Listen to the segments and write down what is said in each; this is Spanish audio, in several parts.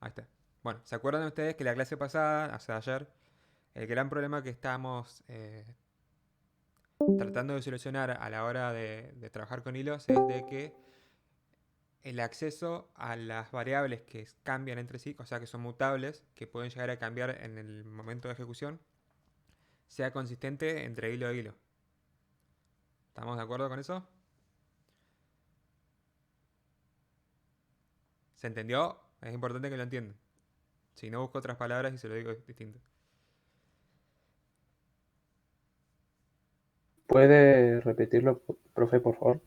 Ahí está. Bueno, ¿se acuerdan ustedes que la clase pasada, o sea, ayer, el gran problema que estábamos tratando de solucionar a la hora de trabajar con hilos es de que el acceso a las variables que cambian entre sí, o sea, que son mutables, que pueden llegar a cambiar en el momento de ejecución, sea consistente entre hilo e hilo. ¿Estamos de acuerdo con eso? ¿Se entendió? Es importante que lo entiendan. Si no, busco otras palabras y se lo digo distinto. ¿Puede repetirlo, profe, por favor?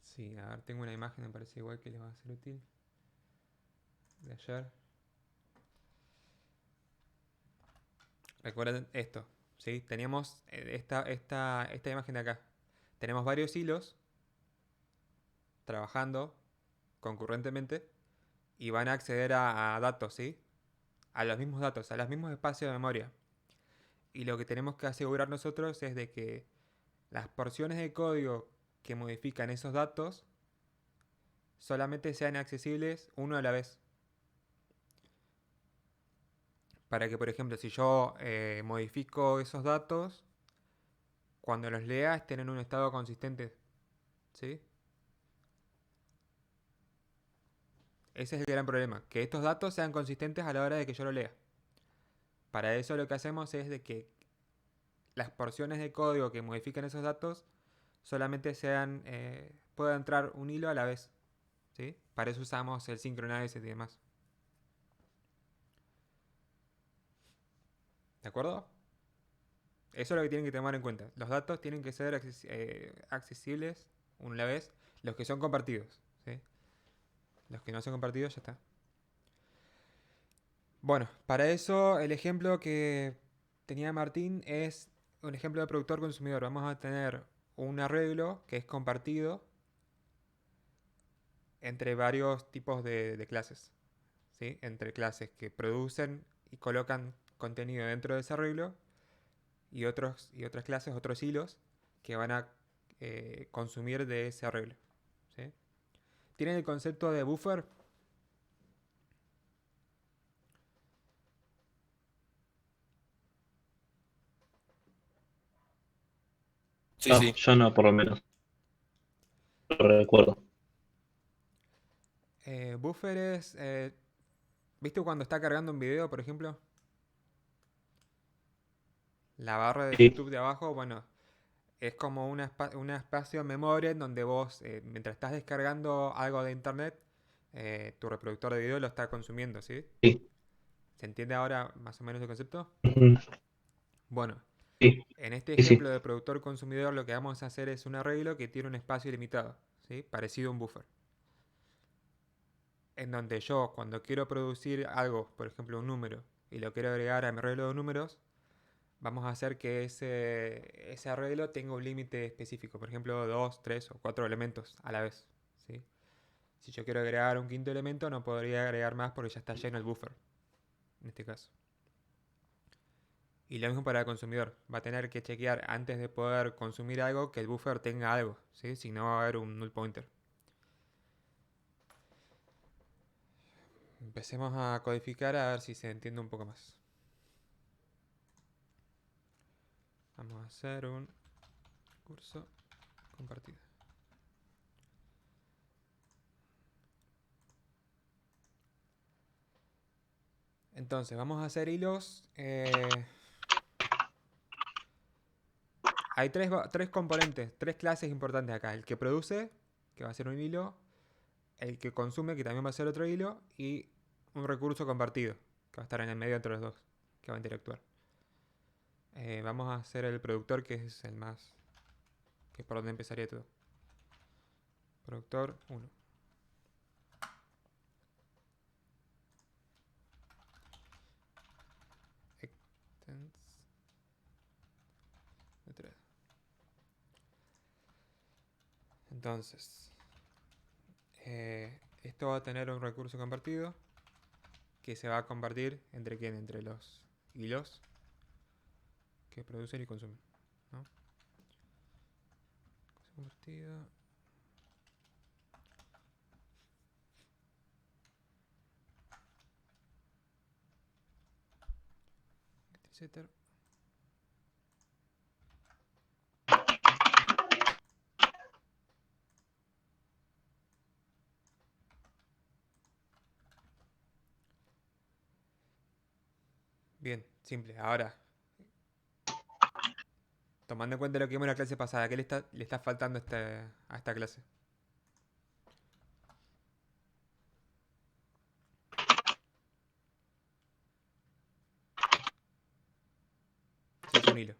Sí, a ver, tengo una imagen, me parece igual que les va a ser útil. De ayer. Recuerden esto, ¿sí? Teníamos esta imagen de acá. Tenemos varios hilos trabajando concurrentemente y van a acceder a datos, ¿sí? A los mismos datos, a los mismos espacios de memoria. Y lo que tenemos que asegurar nosotros es de que las porciones de código que modifican esos datos solamente sean accesibles uno a la vez. Para que, por ejemplo, si yo modifico esos datos, cuando los lea estén en un estado consistente, ¿sí? Ese es el gran problema, que estos datos sean consistentes a la hora de que yo lo lea. Para eso lo que hacemos es de que las porciones de código que modifiquen esos datos solamente pueda entrar un hilo a la vez, ¿sí? Para eso usamos el synchronize y demás. ¿De acuerdo? Eso es lo que tienen que tomar en cuenta. Los datos tienen que ser accesibles una vez, los que son compartidos, ¿sí? Los que no son compartidos ya está. Bueno, para eso el ejemplo que tenía Martín es un ejemplo de productor-consumidor. Vamos a tener un arreglo que es compartido entre varios tipos de clases, ¿sí? Entre clases que producen y colocan contenido dentro de ese arreglo y otras clases, otros hilos que van a consumir de ese arreglo, ¿sí? ¿Tienen el concepto de buffer? Sí, sí. Yo no, por lo menos. Lo recuerdo. Buffer es, ¿viste cuando está cargando un video, por ejemplo? La barra de Sí, YouTube de abajo, bueno, es como un espacio de memoria en donde vos, mientras estás descargando algo de internet, tu reproductor de video lo está consumiendo, ¿sí? sí. ¿Se entiende ahora más o menos el concepto? Ujú. Bueno, Sí, en este sí, ejemplo sí. de productor consumidor lo que vamos a hacer es un arreglo que tiene un espacio ilimitado, ¿sí? Parecido a un buffer. En donde yo, cuando quiero producir algo, por ejemplo un número, y lo quiero agregar a mi arreglo de números, vamos a hacer que ese arreglo tenga un límite específico, por ejemplo, dos, tres o cuatro elementos a la vez, ¿sí? Si yo quiero agregar un quinto elemento, no podría agregar más porque ya está lleno el buffer, en este caso. Y lo mismo para el consumidor. Va a tener que chequear antes de poder consumir algo que el buffer tenga algo, ¿sí? Si no va a haber un null pointer. Empecemos a codificar a ver si se entiende un poco más. Vamos a hacer un curso compartido. Entonces, vamos a hacer hilos. Hay tres componentes, tres clases importantes acá. El que produce, que va a ser un hilo. El que consume, que también va a ser otro hilo. Y un recurso compartido, que va a estar en el medio entre los dos, que va a interactuar. Vamos a hacer el productor, que es el más... que es por donde empezaría todo. Productor 1. Extends de 3. Entonces, esto va a tener un recurso compartido que se va a compartir entre quién, entre los hilos que producen y consumen, ¿no? Compartido. setter. Bien, simple. Ahora, tomando en cuenta lo que vimos en la clase pasada, ¿qué le está faltando a esta clase? Si es un hilo.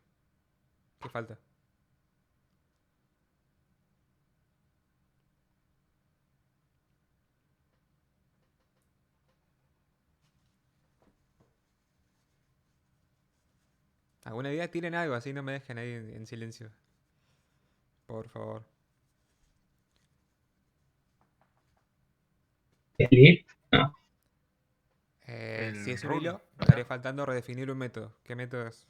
¿Qué falta? ¿Alguna idea? Tiren algo, así no me dejen ahí en silencio. Por favor. ¿El if? No. Si es un run, hilo, ¿verdad? estaría faltando redefinir un método. ¿Qué método es?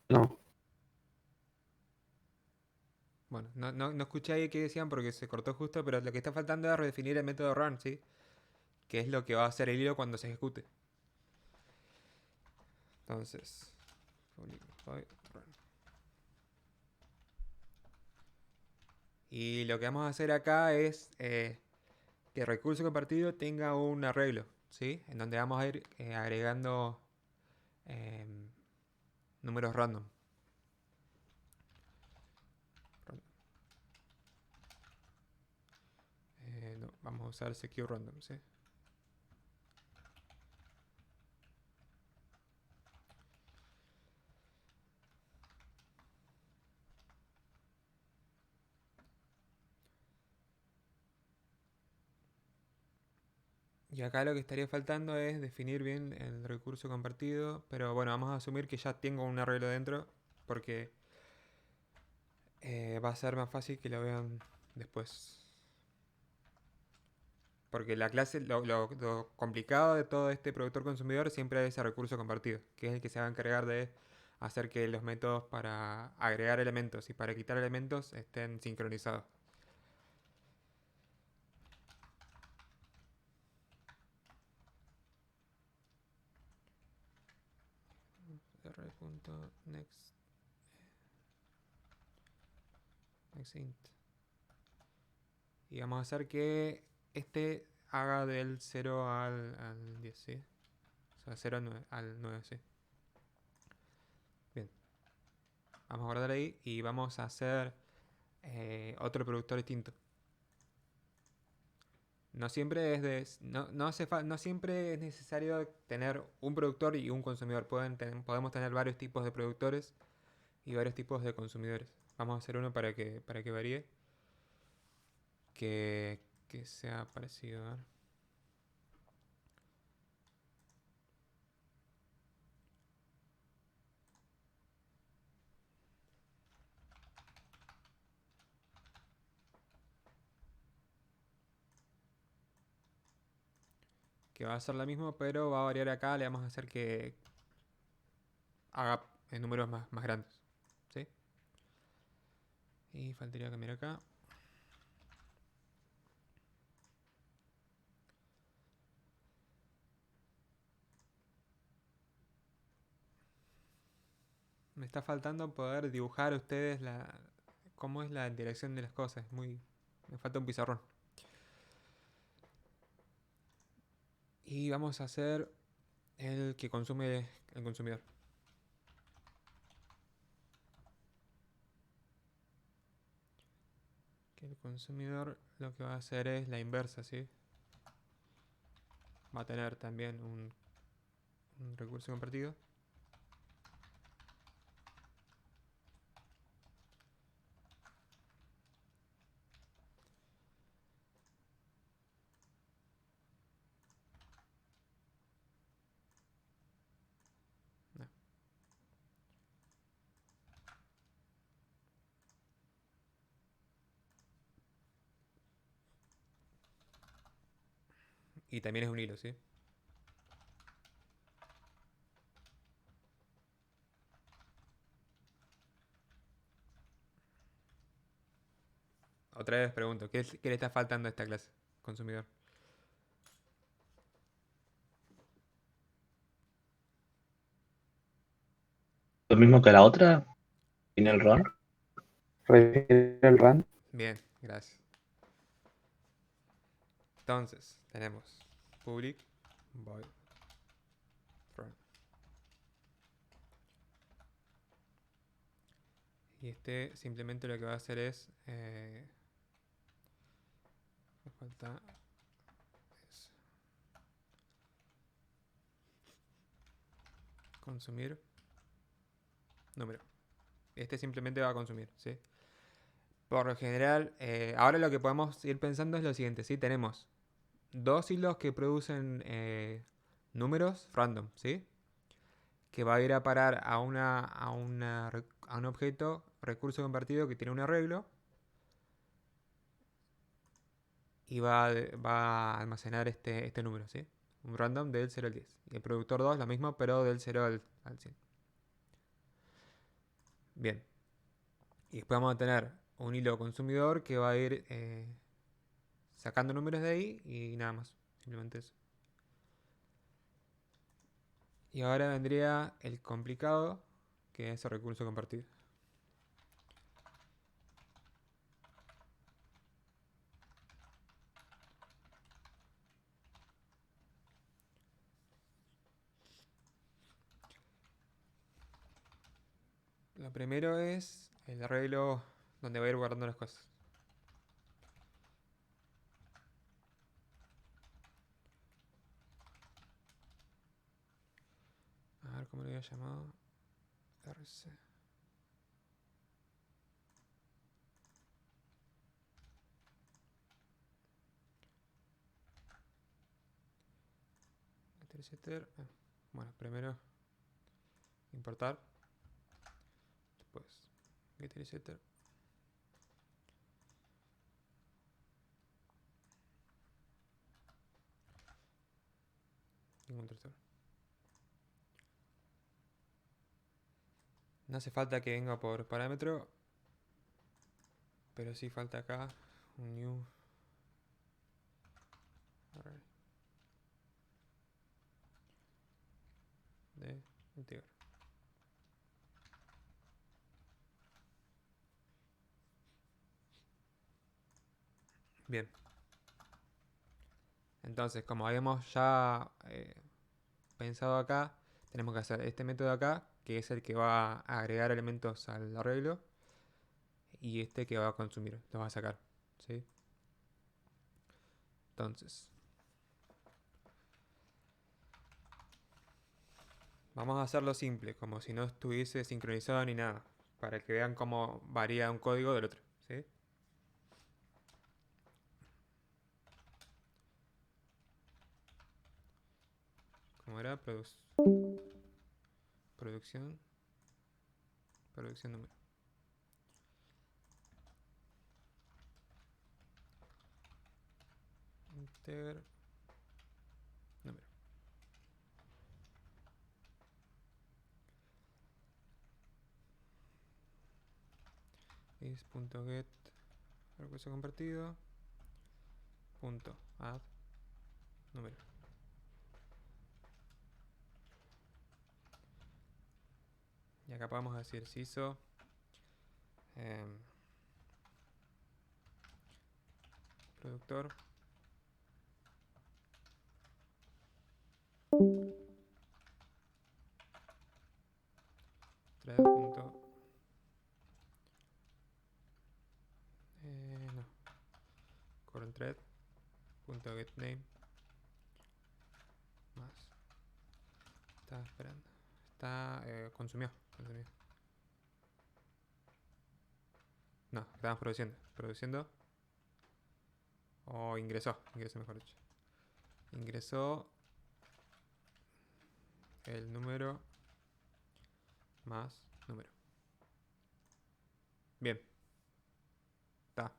No. Bueno, no escuché ahí qué decían porque se cortó justo, pero lo que está faltando es redefinir el método run, ¿sí? Que es lo que va a hacer el hilo cuando se ejecute. Entonces, run. Y lo que vamos a hacer acá es que el recurso compartido tenga un arreglo, ¿sí? En donde vamos a ir agregando em, números random. No, vamos a usar secure random, ¿sí? Y acá lo que estaría faltando es definir bien el recurso compartido, pero bueno, vamos a asumir que ya tengo un arreglo dentro, porque va a ser más fácil que lo vean después. Porque la clase, lo complicado de todo este productor consumidor siempre es ese recurso compartido, que es el que se va a encargar de hacer que los métodos para agregar elementos y para quitar elementos estén sincronizados. R.next int. Y vamos a hacer que este haga del 0 al 10, ¿sí? O sea, 0 al 9, ¿sí? Bien. Vamos a guardar ahí y vamos a hacer otro productor distinto. No siempre es no siempre es necesario tener un productor y un consumidor. Podemos tener varios tipos de productores y varios tipos de consumidores. Vamos a hacer uno para que varíe. Que sea parecido. A ver. Que va a ser la misma, pero va a variar acá. Le vamos a hacer que haga en números más grandes. ¿Sí? Y faltaría cambiar acá. Me está faltando poder dibujar a ustedes cómo es la dirección de las cosas. Me falta un pizarrón. Y vamos a hacer el que consume el consumidor. Que el consumidor lo que va a hacer es la inversa, ¿sí? Va a tener también un recurso compartido. No. Y también es un hilo, ¿sí? Otra vez pregunto, ¿qué le está faltando a esta clase, consumidor? Lo mismo que la otra, tiene el run. Refiere el run. Bien, gracias. Entonces, tenemos public void run. Y este simplemente lo que va a hacer es... me falta... eso. Consumir número. Este simplemente va a consumir, ¿sí? Por lo general, ahora lo que podemos ir pensando es lo siguiente, ¿sí? Tenemos dos hilos que producen números random, ¿sí? Que va a ir a parar a un objeto recurso compartido que tiene un arreglo y va a almacenar este número, ¿sí? Un random del 0 al 10. Y el productor 2 lo mismo, pero del 0 al 100. Bien. Y después vamos a tener un hilo consumidor que va a ir sacando números de ahí y nada más. Simplemente eso. Y ahora vendría el complicado, que es el recurso compartido. Lo primero es el arreglo donde voy a ir guardando las cosas. A ver cómo lo había llamado. RC. Setter. Bueno, primero importar. Después getter y setter. Ningún tercero. No hace falta que venga por parámetro, pero sí falta acá un new array de integer. Bien. Entonces, como habíamos ya pensado acá, tenemos que hacer este método acá, que es el que va a agregar elementos al arreglo, y este que va a consumir, lo va a sacar, ¿sí? Entonces, vamos a hacerlo simple, como si no estuviese sincronizado ni nada, para que vean cómo varía un código del otro, ¿sí? ¿Cómo era? Producción número. Integer número. Is.get recurso compartido. Add número. Y acá podemos decir siso productor thread punto no current thread punto get name más está esperando consumió no, estamos produciendo o ingresó mejor dicho, ingresó el número más número. Bien, está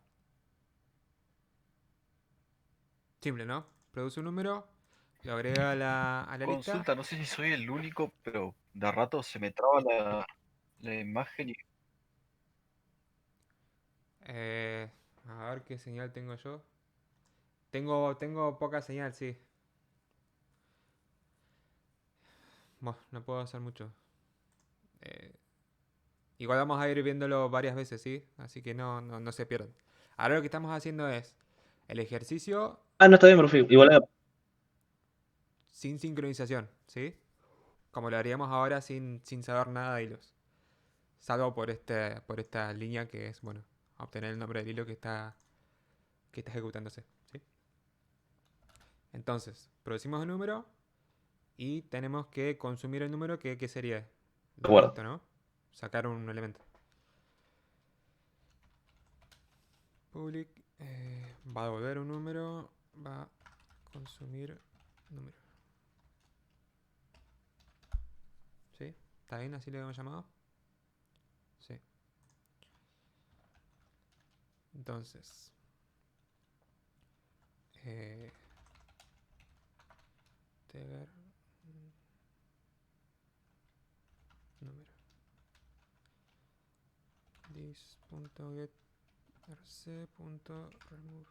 simple, ¿no? Produce un número, lo agrega a la lista. Consulta, no sé si soy el único, pero de rato se me traba la imagen y A ver qué señal tengo yo. Tengo poca señal, sí. Bueno, no puedo hacer mucho. Eh, igual vamos a ir viéndolo varias veces, ¿sí? Así que no se pierdan. Ahora lo que estamos haciendo es el ejercicio Ah, no, está bien, profe. Igual sin sincronización, ¿sí? Como lo haríamos ahora sin saber nada de hilos. Salvo por esta línea que es, bueno, obtener el nombre del hilo que está ejecutándose, ¿sí? Entonces, producimos el número y tenemos que consumir el número que sería de acuerdo. esto, ¿no? Sacar un elemento. Public va a devolver un número, va a consumir número. ¿Sí? ¿Está bien? ¿Así le hemos llamado? Sí. Entonces, eh, teger número. This.get rc.remove.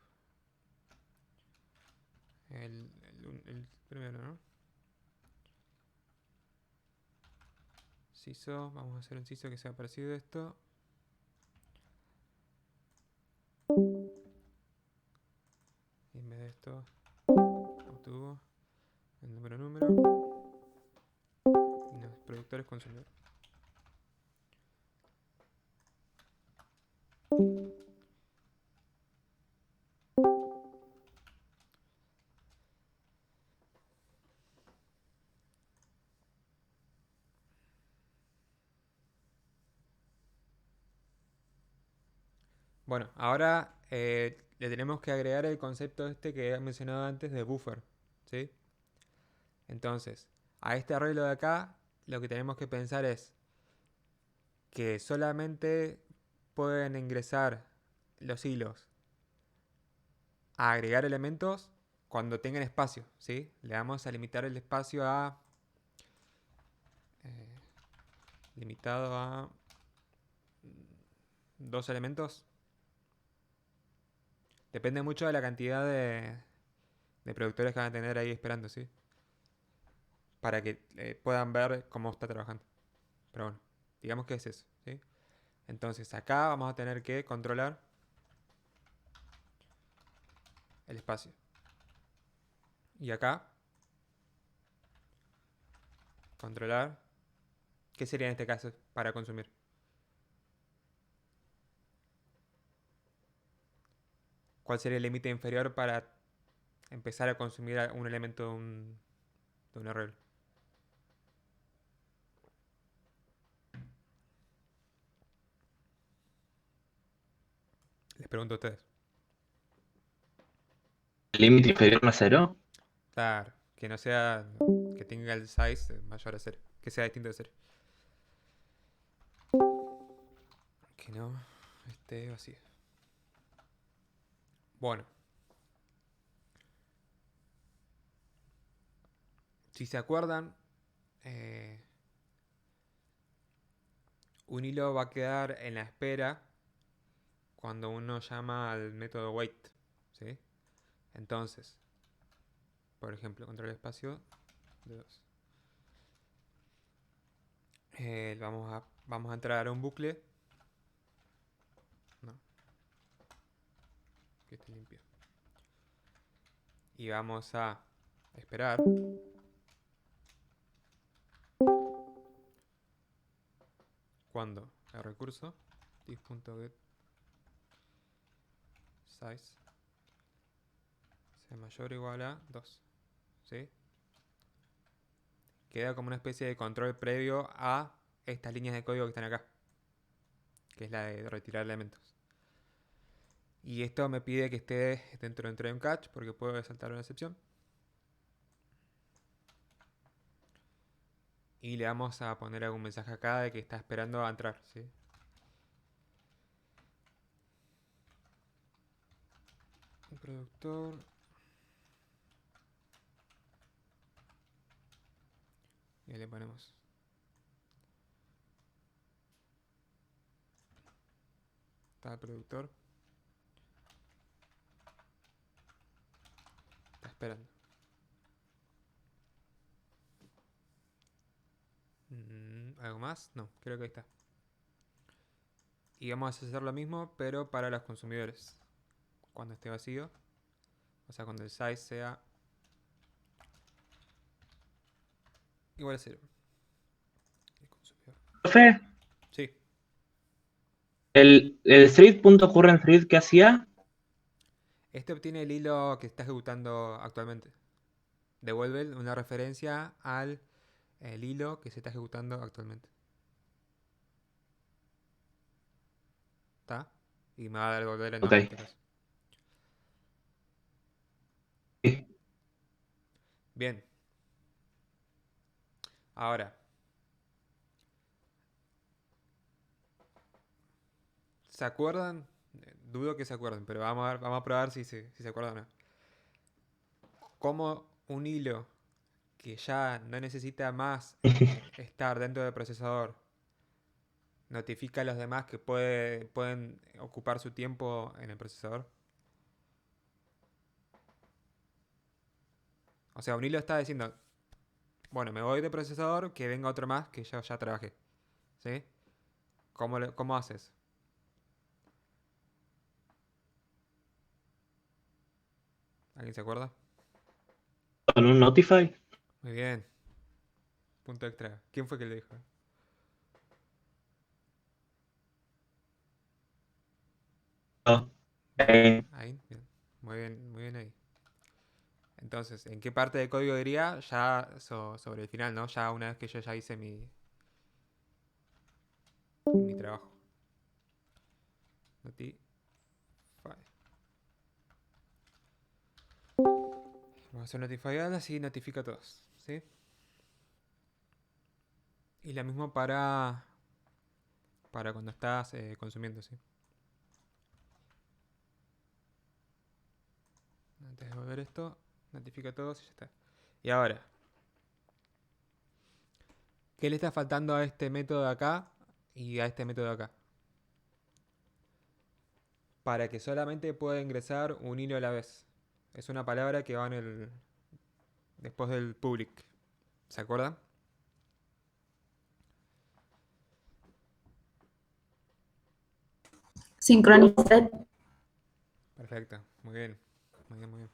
El primero, ¿no? Ciso, vamos a hacer un ciso que sea parecido a esto. Y en vez de esto, obtuvo el número y los productores consumidor. Bueno, ahora le tenemos que agregar el concepto este que he mencionado antes de buffer, ¿sí? Entonces, a este arreglo de acá, lo que tenemos que pensar es que solamente pueden ingresar los hilos a agregar elementos cuando tengan espacio, ¿sí? Le vamos a limitar el espacio a... eh, limitado a 2 elementos. Depende mucho de la cantidad de productores que van a tener ahí esperando, ¿sí? Para que puedan ver cómo está trabajando. Pero bueno, digamos que es eso, ¿sí? Entonces acá vamos a tener que controlar el espacio. Y acá, controlar, ¿qué sería en este caso para consumir? ¿Cuál sería el límite inferior para empezar a consumir un elemento de un arreglo? Les pregunto a ustedes. ¿El límite inferior no es cero? Claro, que no sea, que tenga el size mayor a 0, que sea distinto de 0. Que no esté vacío. Bueno, si se acuerdan, eh, un hilo va a quedar en la espera cuando uno llama al método wait, ¿sí? Entonces, por ejemplo, control espacio de 2. Vamos a entrar a un bucle. No, que esté limpio. Y vamos a esperar. Cuando el recurso this.get size sea mayor o igual a 2. ¿Sí? Queda como una especie de control previo a estas líneas de código que están acá, que es la de retirar elementos. Y esto me pide que esté dentro de un catch porque puedo saltar una excepción. Y le vamos a poner algún mensaje acá de que está esperando a entrar, ¿sí? Un productor. Y ahí le ponemos. Está el productor. esperando. ¿Algo más? No, creo que ahí está. Y vamos a hacer lo mismo, pero para los consumidores. Cuando esté vacío. O sea, cuando el size sea igual a 0. El consumidor. Profe, Sí. el thread.currentThread, ¿qué hacía? Este obtiene el hilo que está ejecutando actualmente. Devuelve una referencia al el hilo que se está ejecutando actualmente. ¿Está? Y me va a devolver el Ok. nombre en este caso. Sí. Bien. Ahora. ¿Se acuerdan? Dudo que se acuerden, pero vamos a probar si se acuerdan o no. Cómo un hilo que ya no necesita más estar dentro del procesador notifica a los demás que pueden ocupar su tiempo en el procesador. O sea, un hilo está diciendo, bueno, me voy de procesador, que venga otro más que yo ya trabajé. ¿Sí? ¿Cómo haces? ¿Alguien se acuerda? ¿Con un Notify? Muy bien. Punto extra. ¿Quién fue que le dijo? No. Bien. Ahí. Bien. Muy bien ahí. Entonces, ¿en qué parte del código diría? Ya sobre el final, ¿no? Ya una vez que yo ya hice mi trabajo. Notify. Vamos a hacer notify all, así notifica a todos. ¿Sí? Y lo mismo para cuando estás consumiendo, ¿sí? Antes de volver esto, notifica a todos y ya está. Y ahora, ¿qué le está faltando a este método de acá y a este método de acá? Para que solamente pueda ingresar un hilo a la vez. Es una palabra que va en el después del public. ¿Se acuerdan? Sincronizar. Perfecto, muy bien. Muy bien, muy bien.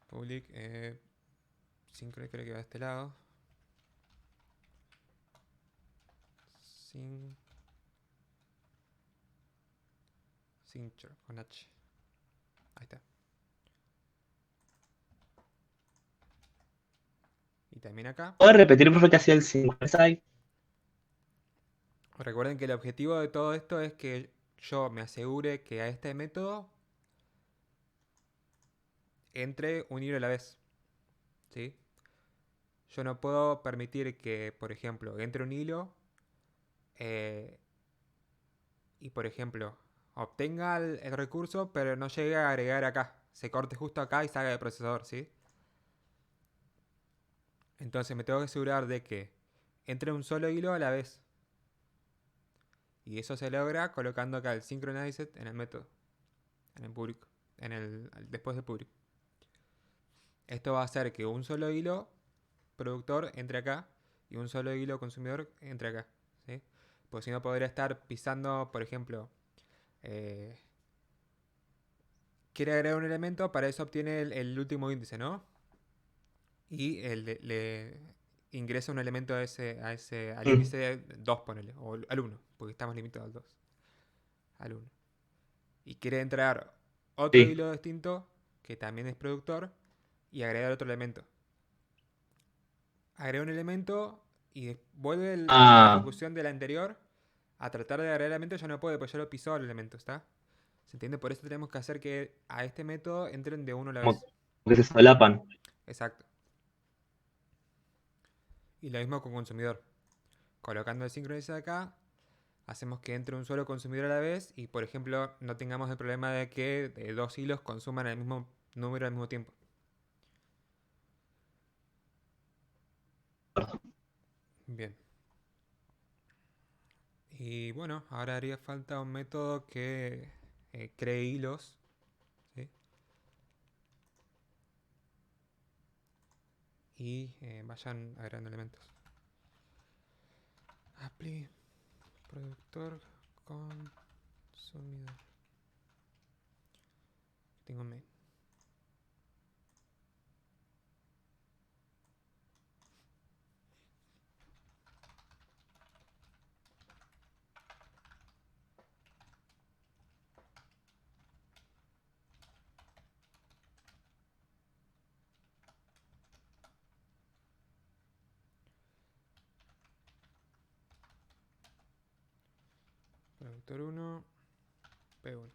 Public, syncro creo que va de este lado. Synchro con H. Ahí está. Y también acá. ¿Puedes repetir, profe, qué hacía el Synchronize? Recuerden que el objetivo de todo esto es que yo me asegure que a este método entre un hilo a la vez. ¿Sí? Yo no puedo permitir que, por ejemplo, entre un hilo eh, y, por ejemplo, obtenga el recurso, pero no llegue a agregar acá. Se corte justo acá y salga del procesador, ¿sí? Entonces me tengo que asegurar de que entre un solo hilo a la vez. Y eso se logra colocando acá el synchronized en el método, en el public, después de public. Esto va a hacer que un solo hilo productor entre acá y un solo hilo consumidor entre acá, ¿sí? Pues si no podría estar pisando, por ejemplo, eh, quiere agregar un elemento, para eso obtiene el último índice, ¿no? Y le ingresa un elemento al índice 2, ponele, o al 1, porque estamos limitados al 2, al 1. Y quiere entrar otro Sí. hilo distinto, que también es productor, y agregar otro elemento. Agrega un elemento y vuelve la Ah, ejecución del anterior a tratar de agregar el elemento, ya no puede, pues ya lo pisó el elemento, ¿está? ¿Se entiende? Por eso tenemos que hacer que a este método entren de uno a la como vez. que se solapan. Exacto. Y lo mismo con consumidor. Colocando el sincronizar acá, hacemos que entre un solo consumidor a la vez y, por ejemplo, no tengamos el problema de que dos hilos consuman el mismo número al mismo tiempo. Bien. Y bueno, ahora haría falta un método que cree hilos, ¿sí? y vayan agregando elementos. Apply productor consumidor. Tengo main. Productor 1, P1.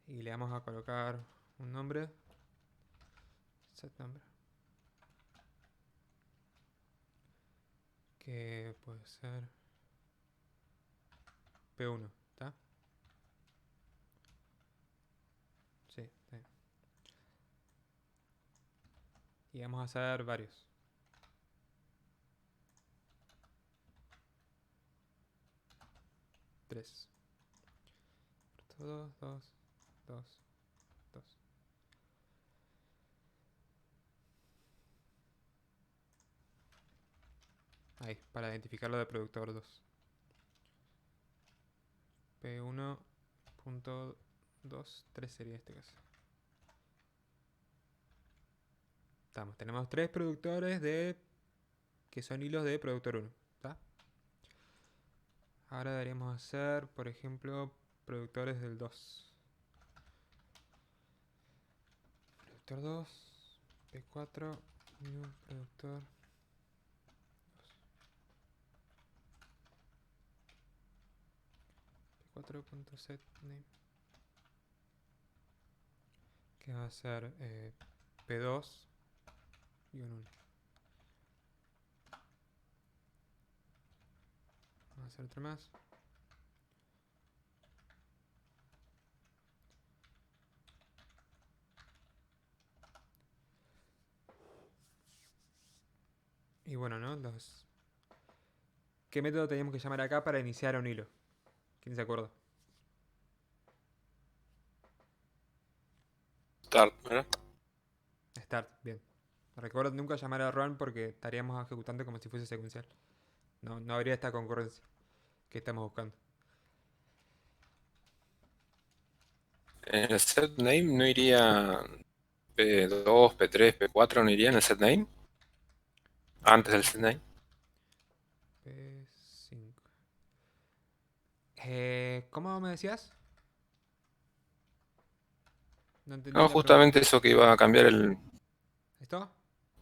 Y le vamos a colocar un nombre. Set number. Que puede ser P1, ¿está? Sí, está bien. Y vamos a hacer varios. Tres. Dos, dos, dos, dos. Ahí, para identificarlo de productor 2. P1.23 sería este caso. Estamos, tenemos tres productores que son hilos de productor 1. ¿Está? Ahora deberíamos hacer, por ejemplo, productores del 2. Productor 2, P4, new productor 2. P4.setName. Que va a ser P2 y un 1. Vamos a hacer otro más. Y bueno, ¿no? ¿Qué método teníamos que llamar acá para iniciar un hilo? ¿Quién se acuerda? Start, ¿verdad? Start, bien. Recuerda nunca llamar a run porque estaríamos ejecutando como si fuese secuencial. No habría esta concurrencia que estamos buscando. En el set name no iría P2, P3, P4, no iría en el set name. Antes del set name. P5. ¿Cómo me decías? No entendí No, la pregunta. justamente eso que iba a cambiar el. ¿Esto?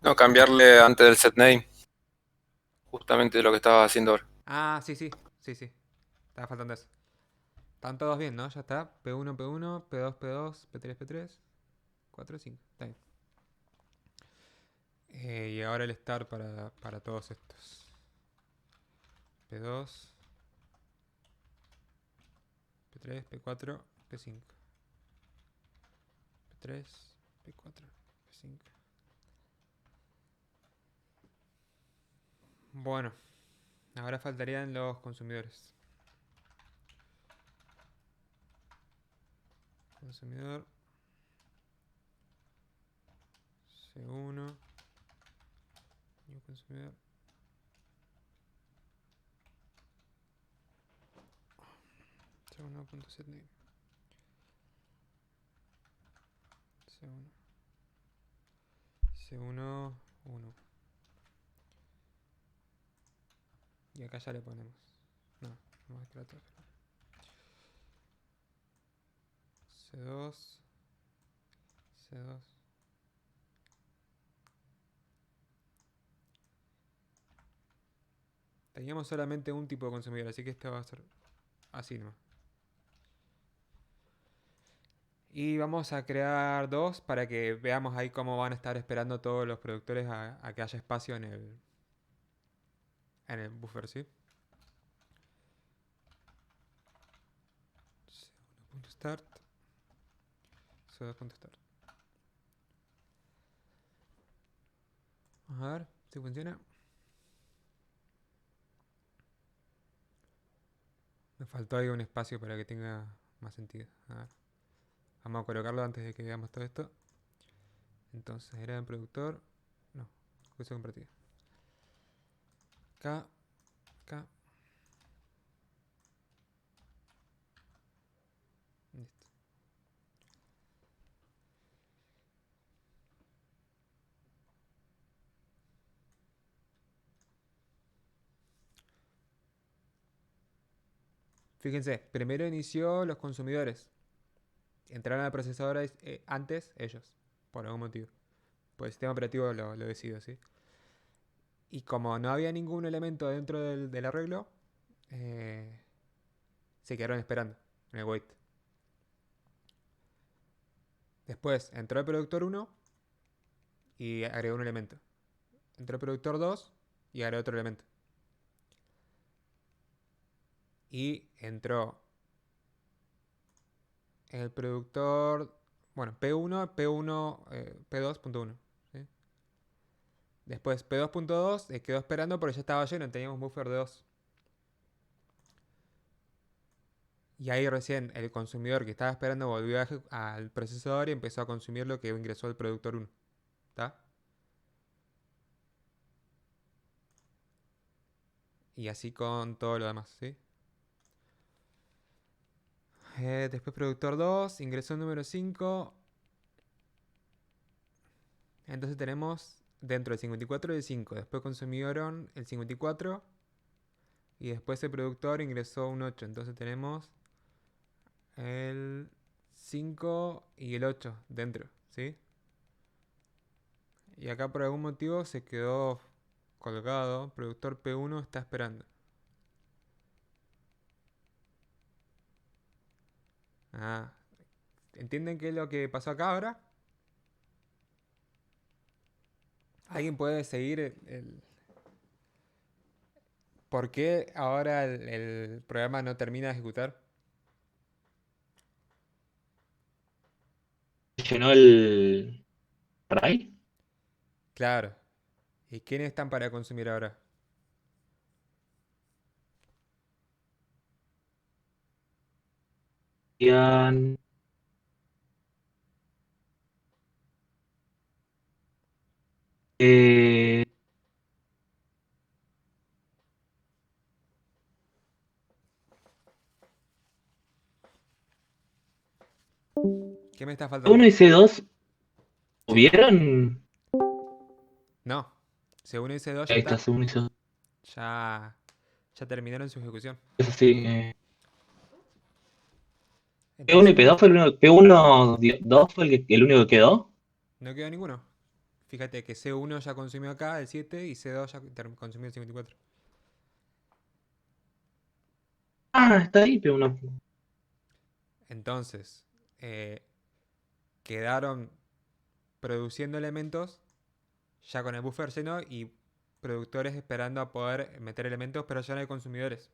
No, cambiarle antes del set name. Justamente lo que estaba haciendo ahora. Ah, sí, sí. Sí, sí. Estaba faltando eso. Están todos bien, ¿no? Ya está. P1, P1, P2, P2, P3, P3. 4, 5. Está bien. Y ahora el start para todos estos. P2, P3, P4, P5. P3, P4, P5. Bueno, ahora faltarían los consumidores. Consumidor C1. New consumidor. C1.setName. C1. C1, 1. Y acá ya le ponemos. No, vamos a esperar todo. C2. C2. Teníamos solamente un tipo de consumidor, así que este va a ser así nomás. Y vamos a crear dos para que veamos ahí cómo van a estar esperando todos los productores a que haya espacio en el buffer, ¿sí? C1.start. C2.start. Vamos a ver si funciona. Me faltó ahí un espacio para que tenga más sentido. A ver. Vamos a colocarlo antes de que veamos todo esto. Entonces era en productor. No, cosa compartida. Acá, acá. Listo. Fíjense, primero inició los consumidores. Entraron al procesador antes ellos, por algún motivo. Pues el sistema operativo lo decidió, ¿sí? Y como no había ningún elemento dentro del arreglo, eh, se quedaron esperando en el wait. Después entró el productor 1 y agregó un elemento. Entró el productor 2 y agregó otro elemento. Y entró el productor, bueno, P1, P1, P2.1. ¿Sí? Después P2.2 quedó esperando porque ya estaba lleno, teníamos un buffer de 2. Y ahí recién el consumidor que estaba esperando volvió al procesador y empezó a consumir lo que ingresó el productor 1. ¿Está? Y así con todo lo demás, ¿sí? Después productor 2, ingresó el número 5. Entonces tenemos dentro del 54 y el 5. Después consumieron el 54. Y después el productor ingresó un 8. Entonces tenemos el 5 y el 8 dentro, ¿sí? Y acá por algún motivo se quedó colgado. Productor P1 está esperando. Ah, ¿entienden qué es lo que pasó acá ahora? ¿Alguien puede seguir por qué ahora el programa no termina de ejecutar? Llenó el array. Claro. ¿Y quiénes están para consumir ahora? Ian, eh, ¿Qué me está C1 faltando? y C2 Sí. hubieron. No. Según ese 2 ya Ahí está está. C1 y C2. Ya, ya terminaron su ejecución. Eso sí. P1 y Entonces, P2 fue el único. P1, 2 fue el único que quedó. no quedó ninguno. Fíjate que C1 ya consumió acá el 7 y C2 ya consumió el 54. Ah, está ahí, P1. Entonces, eh, quedaron produciendo elementos ya con el buffer lleno y productores esperando a poder meter elementos, pero ya no hay consumidores.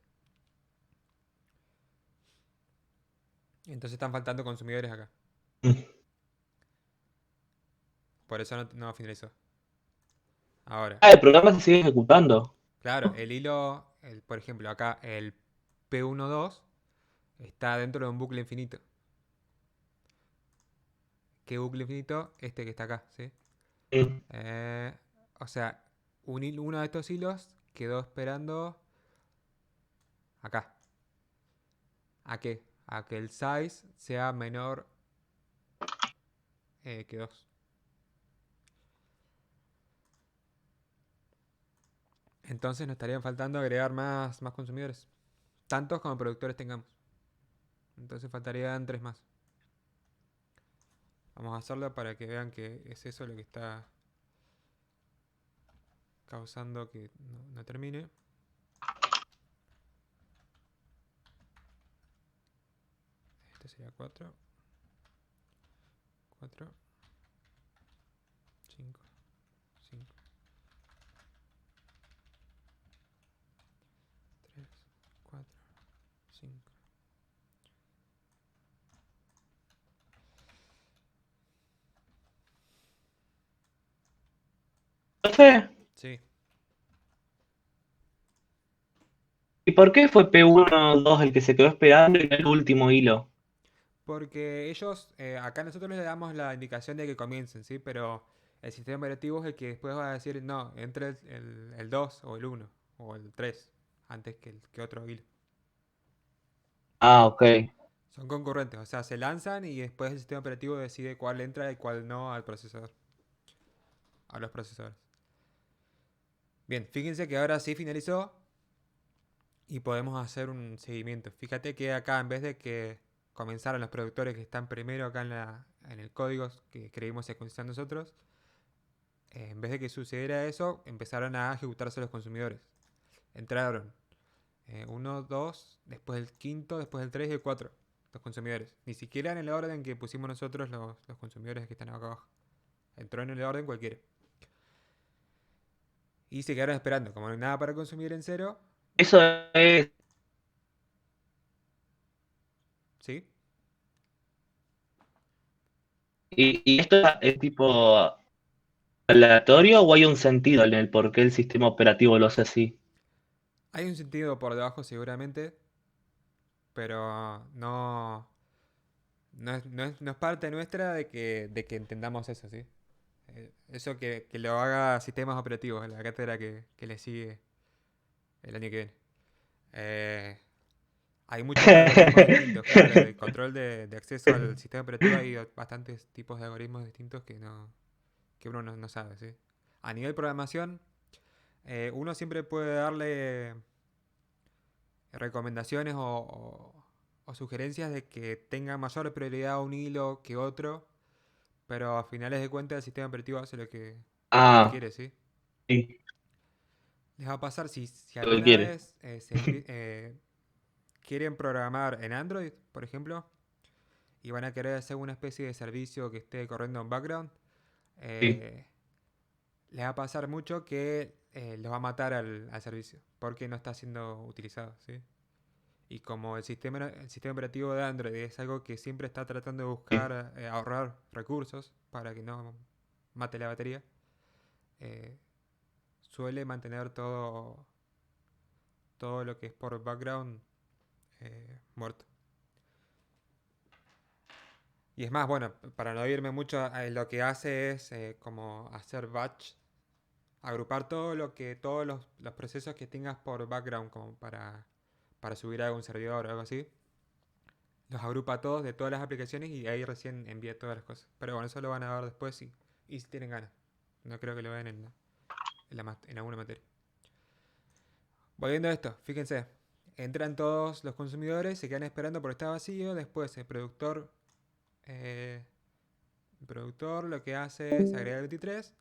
Entonces están faltando consumidores acá. Por eso no finalizó. Ahora, Ah, el programa se sigue ejecutando. claro, el hilo, por ejemplo, acá el P12 está dentro de un bucle infinito. ¿Qué bucle infinito? Este que está acá, ¿sí? Mm. O sea, uno de estos hilos quedó esperando acá. ¿A qué? A que el size sea menor que 2. Entonces nos estarían faltando agregar más consumidores. Tantos como productores tengamos. Entonces faltarían 3 más. Vamos a hacerlo para que vean que es eso lo que está causando que no termine. Este sería 4. 4. 5. 5. 3. 4. 5. Profe, Sí. ¿y por qué fue P1-2 el que se quedó esperando y no el último hilo? Porque ellos, acá nosotros les damos la indicación de que comiencen, ¿sí? Pero el sistema operativo es el que después va a decir, no, entre el 2 o el uno o el 3 antes que otro hilo. Ah, ok. Son concurrentes, o sea, se lanzan y después el sistema operativo decide cuál entra y cuál no al procesador, a los procesadores. Bien, fíjense que ahora sí finalizó y podemos hacer un seguimiento. Fíjate que acá en vez de que comenzaran los productores que están primero acá en el código que creímos secuenciar nosotros, en vez de que sucediera eso, empezaron a ejecutarse los consumidores. Entraron 1, 2, después el quinto, después el 3 y el 4, los consumidores. Ni siquiera en el orden que pusimos nosotros los consumidores que están acá abajo. Entró en el orden cualquiera. Y se quedaron esperando. Como no hay nada para consumir en cero, Eso es. ¿sí? ¿Y esto es tipo aleatorio o hay un sentido en el por qué el sistema operativo lo hace así? Hay un sentido por debajo seguramente, pero no es parte nuestra de que entendamos eso, ¿sí? Eso que lo haga sistemas operativos, la cátedra que le sigue el año que viene. Eh, Hay muchos algoritmos distintos, claro, de control de acceso al sistema operativo hay bastantes tipos de algoritmos distintos que uno no sabe, ¿sí? A nivel programación, uno siempre puede darle recomendaciones o sugerencias de que tenga mayor prioridad un hilo que otro, pero a finales de cuentas el sistema operativo hace lo que Ah, quiere, ¿sí? sí, Les va a pasar si lo que alguna quiere. vez quieren programar en Android, por ejemplo, y van a querer hacer una especie de servicio que esté corriendo en background, Sí. eh, les va a pasar mucho que los va a matar al servicio, porque no está siendo utilizado, ¿sí? Y como el sistema operativo de Android es algo que siempre está tratando de Sí. buscar ahorrar recursos para que no mate la batería, eh, suele mantener todo lo que es por background muerto. Y es más, bueno, para no irme mucho, lo que hace es como hacer batch, agrupar todos los procesos que tengas por background, como para subir a algún servidor o algo así. Los agrupa todos de todas las aplicaciones y ahí recién envía todas las cosas. Pero bueno, eso lo van a ver después y si tienen ganas. No creo que lo vean en alguna materia. Volviendo a esto, fíjense. Entran todos los consumidores, se quedan esperando porque está vacío. Después eh, el productor lo que hace es agregar el 23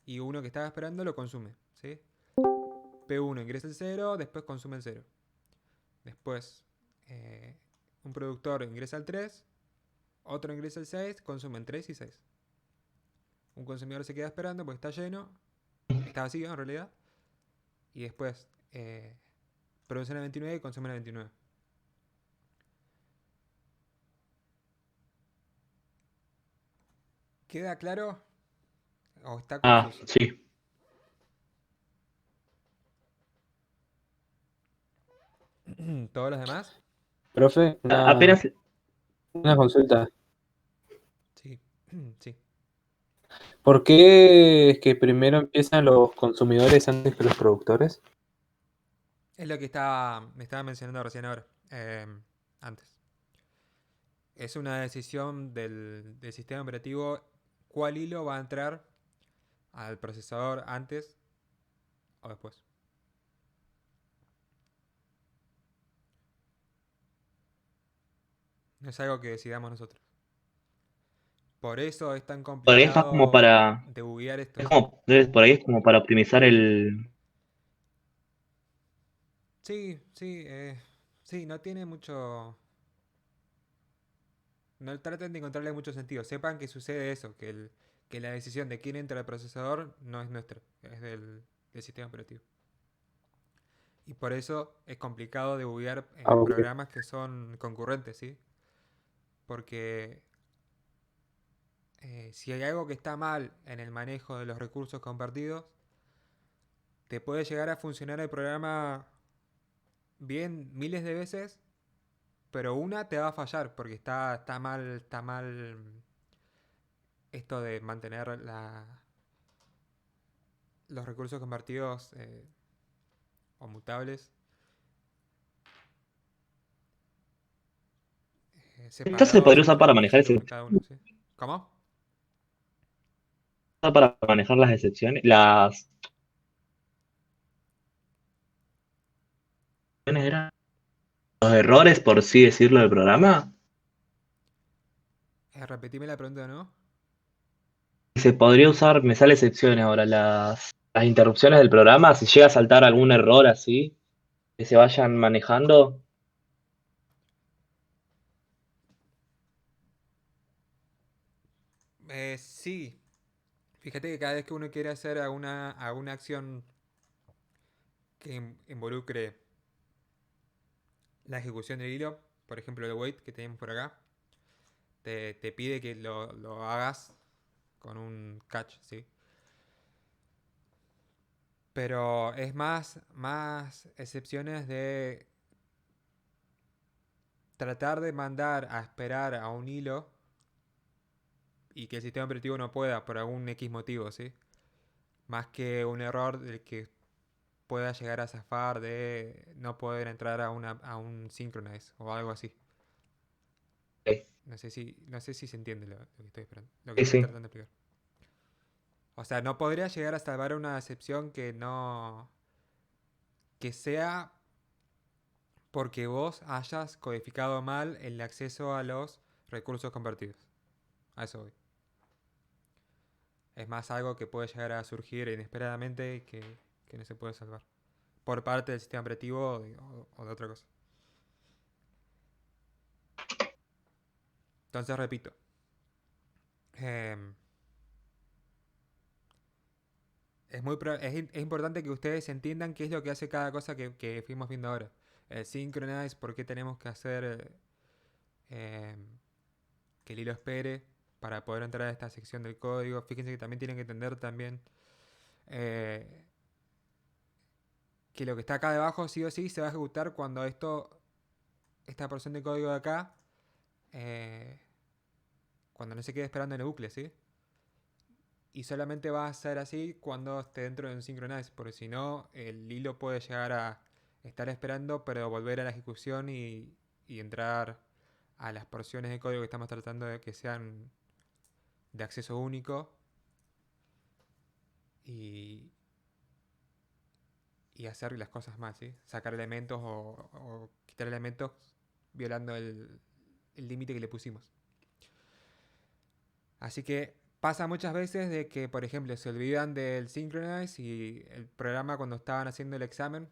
y uno que estaba esperando lo consume, ¿sí? P1 ingresa el 0, después consume el 0. Después un productor ingresa el 3, otro ingresa el 6, consumen 3 y 6. Un consumidor se queda esperando porque está lleno, está vacío en realidad, y después producen el 29 y consumen el 29. ¿Queda claro o está Ah, confuso? sí. ¿Todos los demás? Profe, Apenas. una consulta. Sí, sí. ¿Por qué es que primero empiezan los consumidores antes que los productores? Es lo que me estaba mencionando recién ahora, antes. Es una decisión del sistema operativo cuál hilo va a entrar al procesador antes o después. No es algo que decidamos nosotros. Por eso es tan Por ahí es más como complicado para. debuguear esto, Es ¿sí? como, por ahí es como para optimizar el. Sí, sí, sí, no tiene mucho. No traten de encontrarle mucho sentido. Sepan que sucede eso, que la decisión de quién entra al procesador no es nuestra, es del sistema operativo. Y por eso es complicado debuguear Ah, ok. programas que son concurrentes, ¿sí? Porque si hay algo que está mal en el manejo de los recursos compartidos, te puede llegar a funcionar el programa bien miles de veces, pero una te va a fallar porque está mal esto de mantener los recursos compartidos o mutables Esto se podría separados usar para entre manejar ejemplos cada uno, ¿sí? ¿Cómo? las excepciones, las eran los errores, por así decirlo, del programa. Repetime la pregunta, ¿no? Se podría usar, me sale excepciones ahora, las interrupciones del programa, si llega a saltar algún error así, que se vayan manejando. Sí. Fíjate que cada vez que uno quiere hacer alguna acción que involucre la ejecución del hilo, por ejemplo el wait que tenemos por acá, te pide que lo hagas con un catch, ¿sí? Pero es más excepciones de tratar de mandar a esperar a un hilo y que el sistema operativo no pueda por algún X motivo, ¿sí? Más que un error del que pueda llegar a zafar de no poder entrar a un synchronize o algo así. Sí, No sé si se entiende lo que estoy esperando, lo que sí, estoy sí. tratando de explicar. O sea, no podría llegar a salvar una excepción que sea porque vos hayas codificado mal el acceso a los recursos compartidos. A eso voy. Es más algo que puede llegar a surgir inesperadamente y que no se puede salvar. Por parte del sistema operativo o de otra cosa. Entonces, repito. em, es importante que ustedes entiendan qué es lo que hace cada cosa que fuimos viendo ahora. El synchronize, por qué tenemos que hacer em, que el hilo espere para poder entrar a esta sección del código. Fíjense que también tienen que entender también eh, que lo que está acá debajo sí o sí se va a ejecutar cuando esta porción de código de acá, eh, cuando no se quede esperando en el bucle, ¿sí? Y solamente va a ser así cuando esté dentro de un synchronize, porque si no, el hilo puede llegar a estar esperando, pero volver a la ejecución y entrar a las porciones de código que estamos tratando de que sean de acceso único y, y hacer las cosas más, ¿sí? Sacar elementos o quitar elementos violando el límite que le pusimos. Así que pasa muchas veces de que, por ejemplo, se olvidan del synchronize y el programa cuando estaban haciendo el examen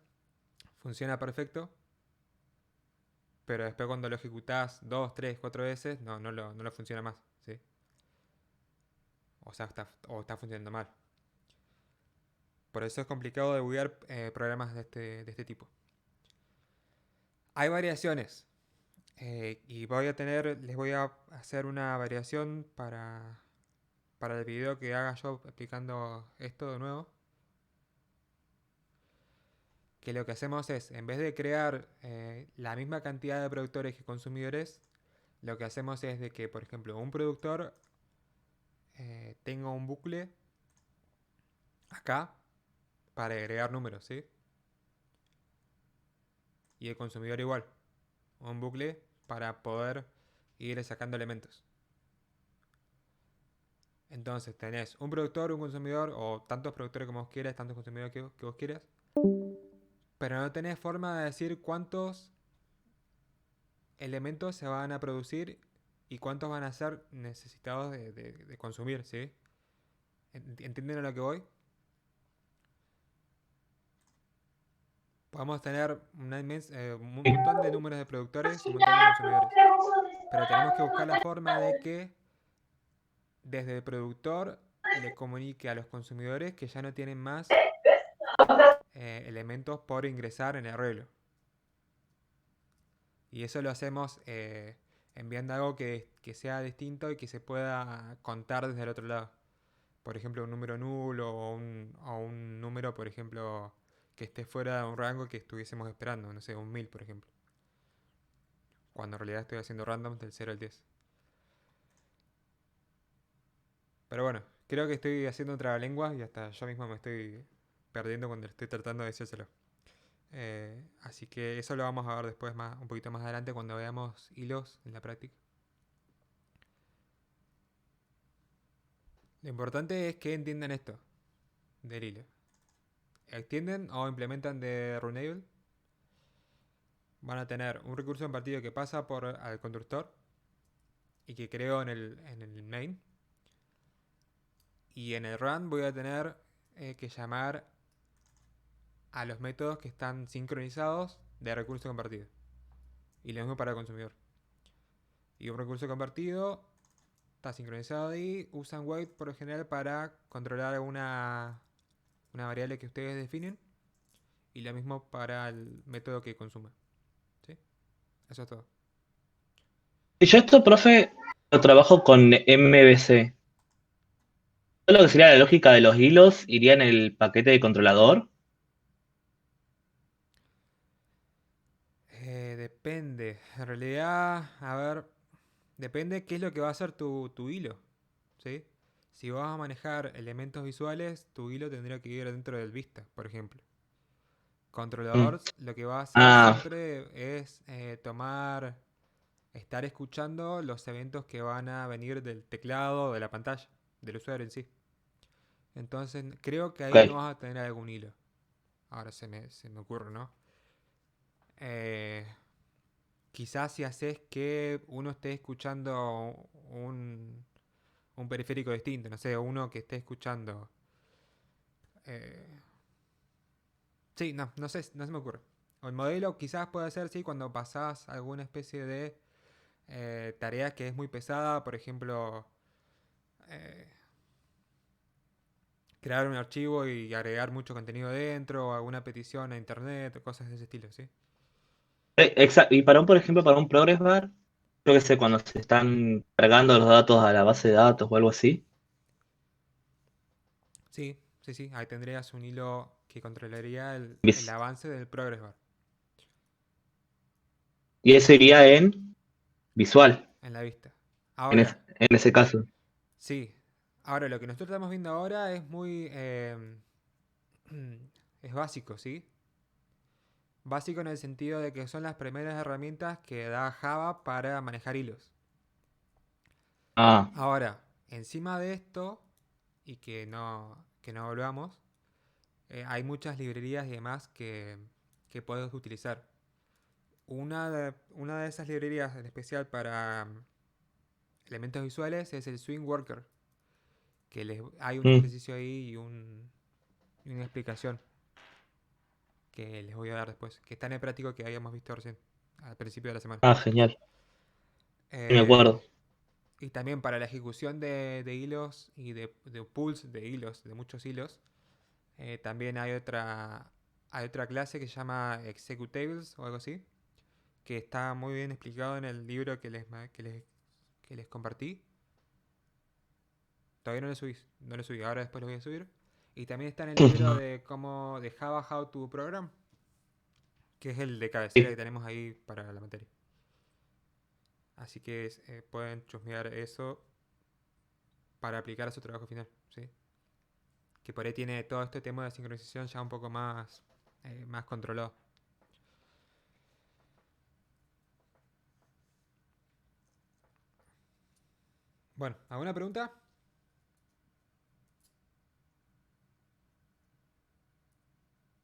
funciona perfecto, pero después cuando lo ejecutás 2, 3, 4 veces, no lo funciona más, ¿sí? O sea, está funcionando mal. Por eso es complicado debuguear programas de este tipo. Hay variaciones. Y les voy a hacer una variación para el video que haga yo explicando esto de nuevo. Que lo que hacemos es, en vez de crear la misma cantidad de productores que consumidores, lo que hacemos es de que, por ejemplo, un productor tenga un bucle acá para agregar números, ¿sí? Y el consumidor igual, un bucle para poder ir sacando elementos. Entonces tenés un productor, un consumidor, o tantos productores como vos quieras, tantos consumidores que vos quieras, pero no tenés forma de decir cuántos elementos se van a producir y cuántos van a ser necesitados de consumir, ¿sí? ¿Entienden a lo que voy? Podemos tener un montón de números de productores y un montón de consumidores. Pero tenemos que buscar la forma de que desde el productor le comunique a los consumidores que ya no tienen más elementos por ingresar en el arreglo. Y eso lo hacemos enviando algo que sea distinto y que se pueda contar desde el otro lado. Por ejemplo, un número nulo o un número, por ejemplo, que esté fuera de un rango que estuviésemos esperando, no sé, un 1000 por ejemplo. Cuando en realidad estoy haciendo randoms del 0 al 10. Pero bueno, creo que estoy haciendo trabalenguas y hasta yo mismo me estoy perdiendo cuando estoy tratando de decírselo. Así que eso lo vamos a ver después un poquito más adelante cuando veamos hilos en la práctica. Lo importante es que entiendan esto del hilo. Extienden o implementan de Runable. Van a tener un recurso compartido que pasa por al constructor y que creo en el main. Y en el run voy a tener que llamar a los métodos que están sincronizados de recurso compartido. Y lo mismo para el consumidor. Y un recurso compartido está sincronizado ahí. Usan wait por lo general para controlar una variable que ustedes definen. Y lo mismo para el método que consume. ¿Sí? Eso es todo. Y yo esto, profe, lo trabajo con MVC. Todo lo que sería la lógica de los hilos iría en el paquete de controlador. Depende. En realidad, a ver, depende qué es lo que va a hacer tu hilo. ¿Sí? Si vas a manejar elementos visuales, tu hilo tendría que ir dentro del vista, por ejemplo. Controlador lo que va a hacer Ah, siempre es estar escuchando los eventos que van a venir del teclado o de la pantalla, del usuario en sí. Entonces creo que ahí no ok. vas a tener algún hilo. Ahora se me ocurre, ¿no? Eh, Quizás si haces que uno esté escuchando un periférico distinto, no sé, uno que esté escuchando... eh, sí, no sé, no se me ocurre. O el modelo quizás puede ser, sí, cuando pasás alguna especie de tarea que es muy pesada, por ejemplo, eh, crear un archivo y agregar mucho contenido dentro, o alguna petición a internet, o cosas de ese estilo, ¿sí? Exacto. Y por ejemplo, para un progress bar, yo que sé, cuando se están cargando los datos a la base de datos o algo así. Sí, ahí tendrías un hilo que controlaría el vis- avance del progress bar Y eso iría en visual, en la vista. en, Ahora, en ese caso. sí, ahora lo que nosotros estamos viendo ahora es muy... es básico, ¿sí? Básico en el sentido de que son las primeras herramientas que da Java para manejar hilos. Ah, Ahora, encima de esto, y que no volvamos, hay muchas librerías y demás que puedes utilizar. Una de esas librerías en especial para elementos visuales es el Swing Worker, que hay un mm, ejercicio ahí y una explicación que les voy a dar después, que está en el práctico que habíamos visto recién, al principio de la semana. genial. Sí, me Eh, acuerdo. y también para la ejecución de hilos y de pools de hilos, de muchos hilos, también hay otra clase que se llama Executables o algo así, que está muy bien explicado en el libro que les compartí. Todavía no lo subí, ahora después lo voy a subir. Y también está en el libro de Java How to Program, que es el de cabecera que Sí. tenemos ahí para la materia. Así que pueden chusmear eso para aplicar a su trabajo final, ¿sí? Que por ahí tiene todo este tema de sincronización ya un poco más controlado. Bueno, ¿alguna pregunta?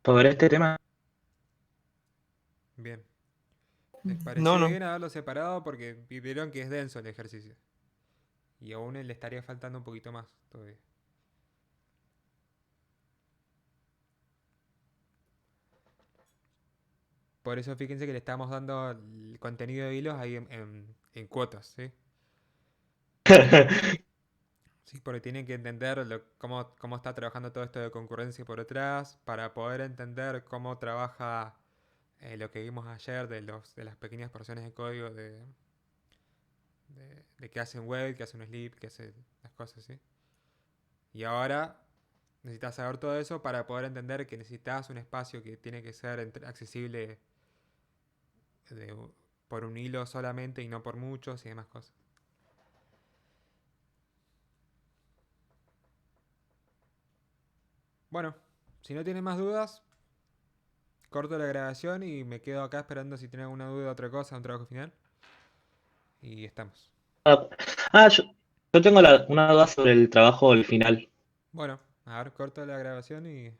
Sobre este tema. Bien. ¿Les No, pareció no. bien haberlo separado? Porque vieron que es denso el ejercicio. Y aún le estaría faltando un poquito más todavía. Por eso fíjense que le estamos dando el contenido de hilos ahí en cuotas, ¿sí? Sí, porque tienen que entender cómo está trabajando todo esto de concurrencia por detrás, para poder entender cómo trabaja lo que vimos ayer de las pequeñas porciones de código de que hacen wait, que hacen sleep, que hacen las cosas, ¿sí? Y ahora necesitas saber todo eso para poder entender que necesitas un espacio que tiene que ser accesible por un hilo solamente y no por muchos y demás cosas. Bueno, si no tienes más dudas, corto la grabación y me quedo acá esperando si tiene alguna duda de otra cosa, un trabajo final. Y estamos. Yo tengo una duda sobre el trabajo al final. Bueno, a ver, corto la grabación y